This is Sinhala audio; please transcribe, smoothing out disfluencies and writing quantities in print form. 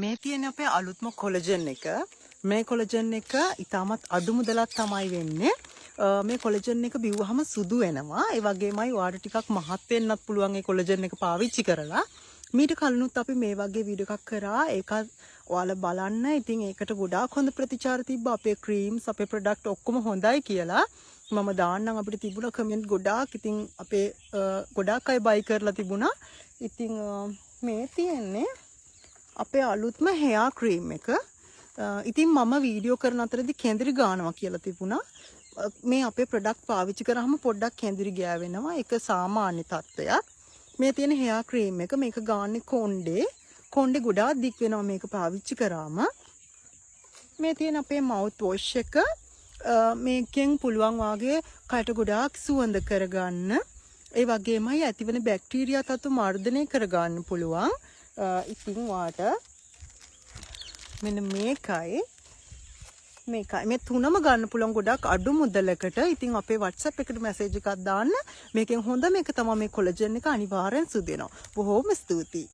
මේ තියෙන අපේ අලුත්ම කොලජන් එක. මේ කොලජන් එක ඉතාමත් අඩු මුදලක් තමයි වෙන්නේ. මේ කොලජන් එක බිව්වහම සුදු වෙනවා. ඒ වගේමයි ඔයාලට ටිකක් මහත් වෙන්නත් පුළුවන් මේ කොලජන් එක පාවිච්චි කරලා. මීට කලිනුත් අපි මේ වගේ වීඩියෝ එකක් කරා. ඒක ඔයාලා බලන්න. ඉතින් ඒකට ගොඩාක් හොඳ ප්‍රතිචාර තිබ්බා. අපේ ක්‍රීම්ස්, අපේ ප්‍රොඩක්ට් ඔක්කොම හොඳයි කියලා. මම දාන්නම් අපිට තිබුණා කමෙන්ට් ගොඩාක්. ඉතින් අපේ ගොඩාක් අය බයි කරලා තිබුණා. ඉතින් මේ තියෙන්නේ අපේ අලුත්ම හෙයා ක්‍රීම් එක. ඉතින් මම වීඩියෝ කරන අතරදී කැඳිරි ගානවා කියලා තිබුණා. මේ අපේ ප්‍රොඩක්ට් පාවිච්චි කරාම පොඩ්ඩක් කැඳිරි ගෑවෙනවා. ඒක සාමාන්‍ය තත්ත්වයක්. මේ තියෙන හෙයා ක්‍රීම් එක මේක ගාන්නේ කොණ්ඩේ. කොණ්ඩේ ගොඩාක් දික් වෙනවා මේක පාවිච්චි කරාම. මේ තියෙන අපේ මවුත් වොෂ් එක. මේකෙන් පුළුවන් වාගේ කයට ගොඩාක් සුවඳ කරගන්න. ඒ වගේමයි ඇතිවන බැක්ටීරියා තත්ත්ව මර්ධනය කරගන්න පුළුවන්. ඉතින් වාට මෙන්න මේකයි මේ තුනම ගන්න පුළුවන් ගොඩක් අඩු මුදලකට. ඉතින් අපේ WhatsApp එකට මැසේජ් එකක් දාන්න. මේකෙන් හොඳ මේක තමයි මේ කොලජන් එක අනිවාර්යෙන් සුදු වෙනවා. බොහොම ස්තුතියි.